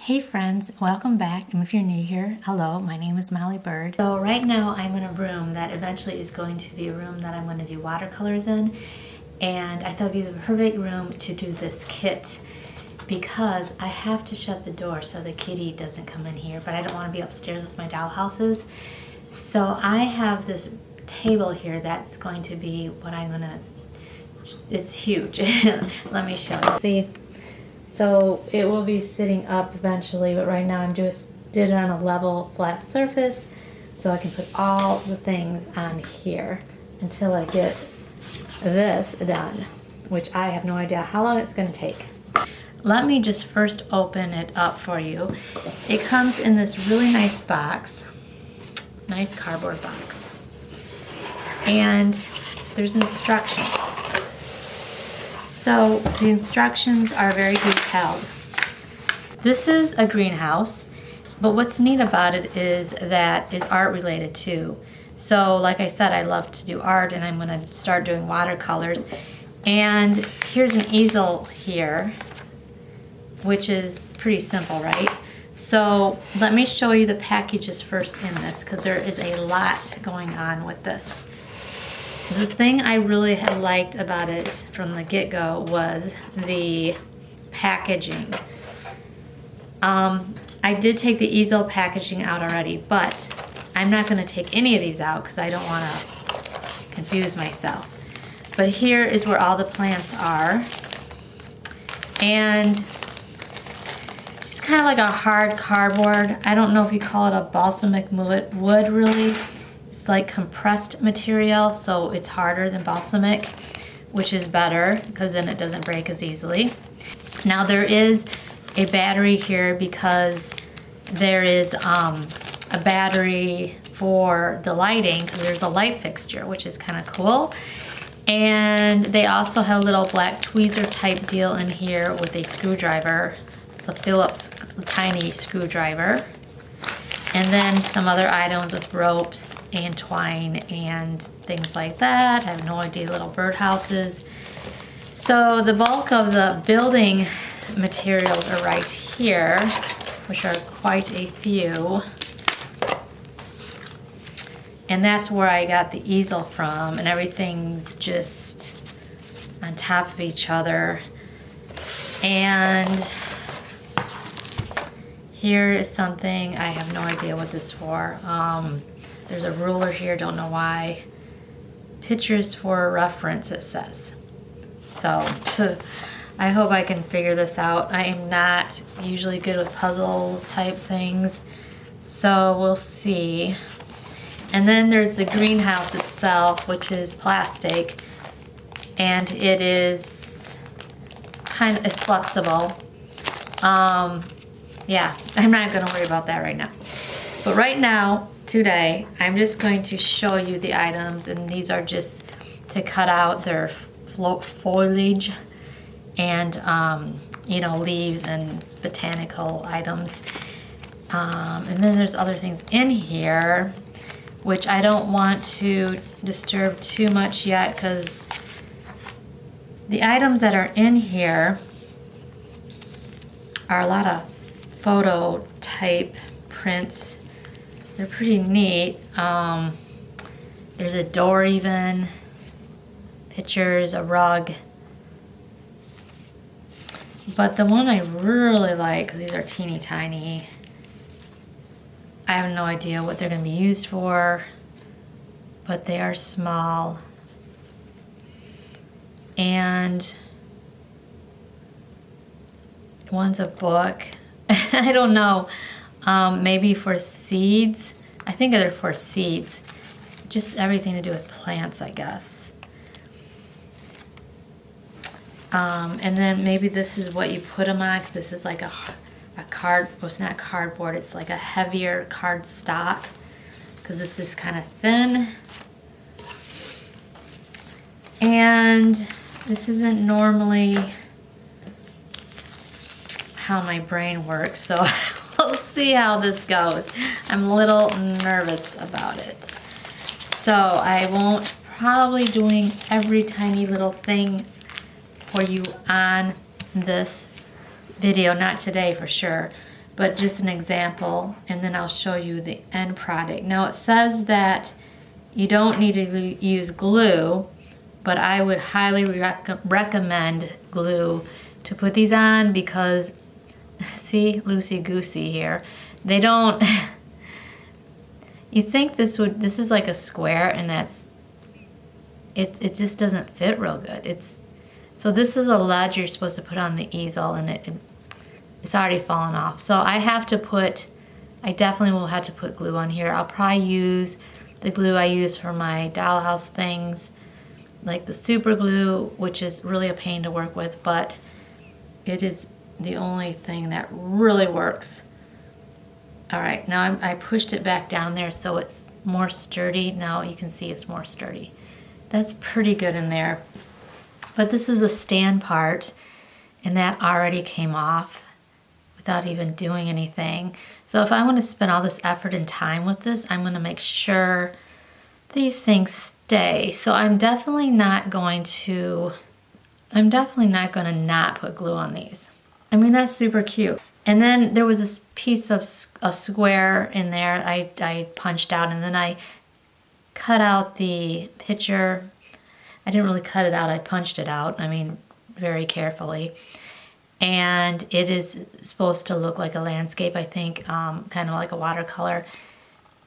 Hey friends, welcome back, and if you're new here, hello, my name is Molly Bird. So right now I'm in a room that eventually is going to be a room that I'm going to do watercolors in, and I thought it would be the perfect room to do this kit because I have to shut the door so the kitty doesn't come in here, but I don't want to be upstairs with my dollhouses. So I have this table here that's going to be what I'm gonna, it's huge. Let me show you. See? So it will be sitting up eventually, but right now I'm just did it on a level flat surface so I can put all the things on here until I get this done, which I have no idea how long it's going to take. Let me just first open it up for you. It comes in this really nice box, nice cardboard box, and there's instructions. So the instructions are very detailed. This is a greenhouse, but what's neat about it is that it's art related too. So like I said, I love to do art and I'm gonna start doing watercolors. And here's an easel here, which is pretty simple, right? So let me show you the packages first in this because there is a lot going on with this. The thing I really had liked about it from the get-go was the packaging. I did take the easel packaging out already, but I'm not going to take any of these out because I don't want to confuse myself. But here is where all the plants are. And it's kind of like a hard cardboard. I don't know if you call it a balsamic wood really. It's like compressed material, so it's harder than balsamic, which is better because then it doesn't break as easily. Now there is a battery here because there is a battery for the lighting because there's a light fixture, which is kind of cool. And they also have a little black tweezer type deal in here with a screwdriver. It's a Phillips tiny screwdriver. And then some other items with ropes and twine and things like that. I have no idea, little birdhouses. So the bulk of the building materials are right here, which are quite a few. And that's where I got the easel from, and everything's just on top of each other. And here is something, I have no idea what this is for. There's a ruler here, don't know why. Pictures for reference, it says. So, I hope I can figure this out. I am not usually good with puzzle type things, so we'll see. And then there's the greenhouse itself, which is plastic, and it is kind of, it's flexible. Yeah, I'm not gonna worry about that right now. But right now, today, I'm just going to show you the items, and these are just to cut out their foliage and you know, leaves and botanical items. And then there's other things in here, which I don't want to disturb too much yet because the items that are in here are a lot of photo type prints. They're pretty neat. There's a door even, pictures, a rug. But the one I really like, because these are teeny tiny, I have no idea what they're going to be used for, but they are small. And one's a book. I don't know, maybe for seeds. I think they're for seeds. Just everything to do with plants, I guess. And then maybe this is what you put them on, because this is like a card, well, it's not cardboard, it's like a heavier card stock, because this is kind of thin. And this isn't normally how my brain works, so we'll see how this goes. I'm a little nervous about it. So I won't probably doing every tiny little thing for you on this video, not today for sure, but just an example, and then I'll show you the end product. Now it says that you don't need to use glue, but I would highly recommend glue to put these on because, see, loosey-goosey here. They don't, you think this is like a square, and it just doesn't fit real good. So this is a ledge you're supposed to put on the easel, and it's already fallen off. So I definitely will have to put glue on here. I'll probably use the glue I use for my Dollhouse things, like the super glue, which is really a pain to work with, but it is the only thing that really works. All right, now I pushed it back down there so it's more sturdy. Now you can see it's more sturdy. That's pretty good in there. But this is a stand part, and that already came off without even doing anything. So if I want to spend all this effort and time with this, I'm going to make sure these things stay. So I'm definitely not going to not put glue on these. I mean, that's super cute. And then there was this piece of a square in there I punched out, and then I cut out the picture. I didn't really cut it out, I punched it out, I mean, very carefully. And it is supposed to look like a landscape, I think, kind of like a watercolor.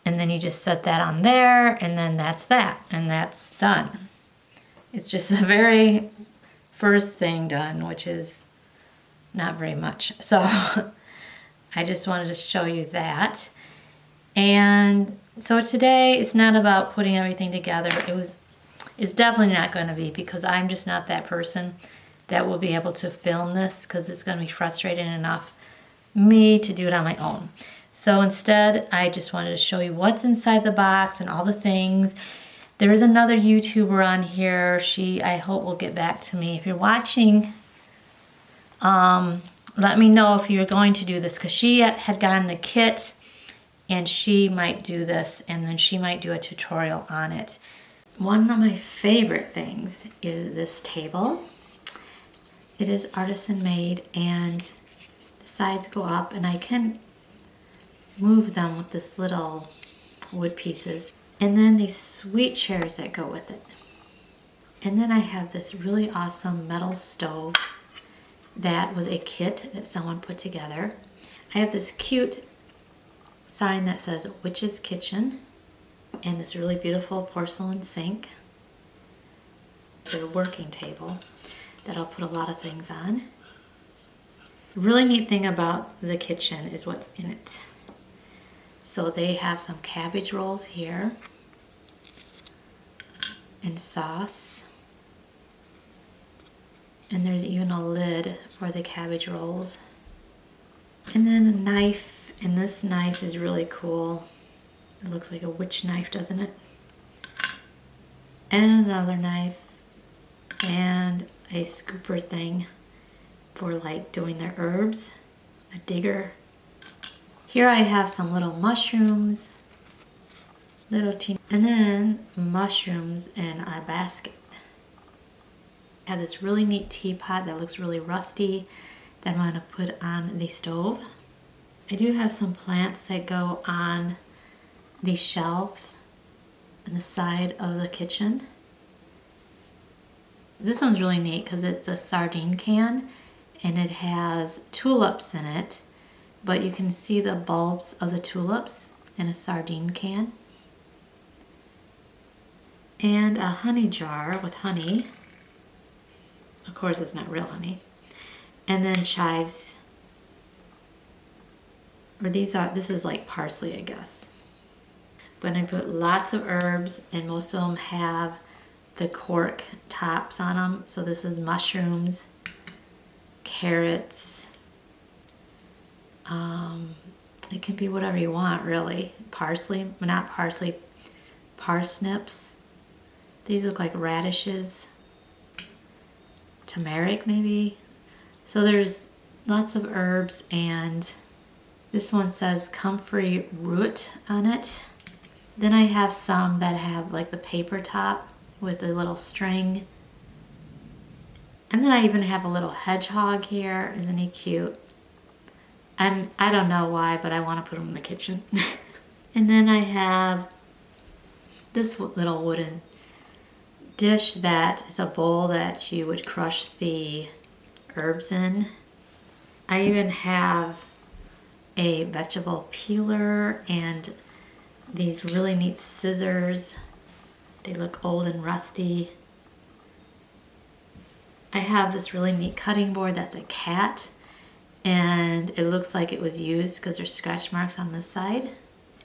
And then you just set that on there, and then that's that, and that's done. It's just the very first thing done, which is not very much. So I just wanted to show you that. And so today, it's not about putting everything together. It's definitely not going to be, because I'm just not that person that will be able to film this, because it's going to be frustrating enough me to do it on my own. So instead, I just wanted to show you what's inside the box and all the things. There is another YouTuber on here. She, I hope, will get back to me. If you're watching, let me know if you're going to do this, because she had gotten the kit, and she might do this, and then she might do a tutorial on it. One of my favorite things is this table. It is artisan made, and the sides go up, and I can move them with this little wood pieces. And then these sweet chairs that go with it. And then I have this really awesome metal stove that was a kit that someone put together. I have this cute sign that says Witch's Kitchen, and this really beautiful porcelain sink. The working table that I'll put a lot of things on. The really neat thing about the kitchen is what's in it. So they have some cabbage rolls here, and sauce. And there's even a lid for the cabbage rolls. And then a knife, and this knife is really cool. It looks like a witch knife, doesn't it? And another knife, and a scooper thing for like doing their herbs, a digger. Here I have some little mushrooms, and then mushrooms in a basket. I have this really neat teapot that looks really rusty that I'm going to put on the stove. I do have some plants that go on the shelf on the side of the kitchen. This one's really neat because it's a sardine can, and it has tulips in it, but you can see the bulbs of the tulips in a sardine can. And a honey jar with honey. Of course, it's not real honey. And then chives. Or this is like parsley, I guess. But I put lots of herbs, and most of them have the cork tops on them. So this is mushrooms, carrots. It can be whatever you want, really. Parsley, not parsley, parsnips. These look like radishes. Turmeric, maybe. So there's lots of herbs, and this one says comfrey root on it. Then I have some that have like the paper top with a little string. And then I even have a little hedgehog here. Isn't he cute? And I don't know why, but I want to put them in the kitchen. And then I have this little wooden dish that is a bowl that you would crush the herbs in. I even have a vegetable peeler and these really neat scissors. They look old and rusty. I have this really neat cutting board that's a cat, and it looks like it was used because there's scratch marks on this side.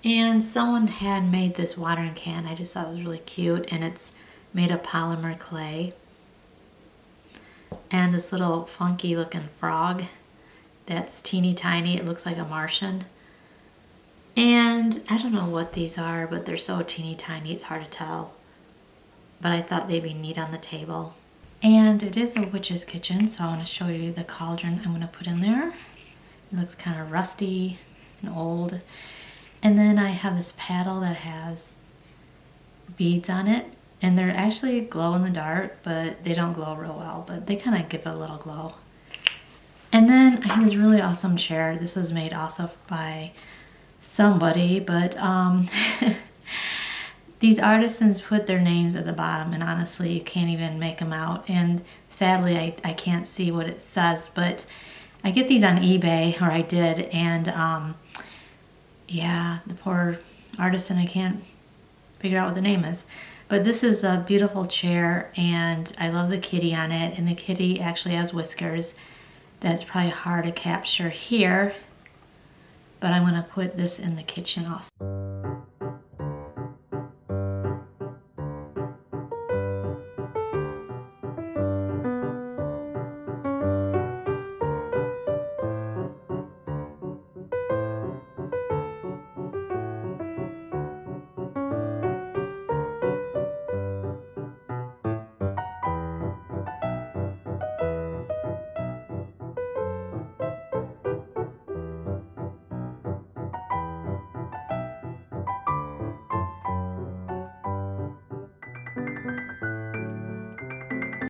And someone had made this watering can. I just thought it was really cute, and it's made of polymer clay. And this little funky looking frog that's teeny tiny. It looks like a Martian. And I don't know what these are, but they're so teeny tiny it's hard to tell. But I thought they'd be neat on the table. And it is a witch's kitchen, so I want to show you the cauldron I'm going to put in there. It looks kind of rusty and old. And then I have this paddle that has beads on it. And they're actually glow in the dark, but they don't glow real well, but they kind of give a little glow. And then I have this really awesome chair. This was made also by somebody, but these artisans put their names at the bottom, and honestly, you can't even make them out. And sadly, I can't see what it says, but I get these on eBay, or I did, and yeah, the poor artisan, I can't figure out what the name is. But this is a beautiful chair, and I love the kitty on it, and the kitty actually has whiskers. That's probably hard to capture here, but I'm going to put this in the kitchen also.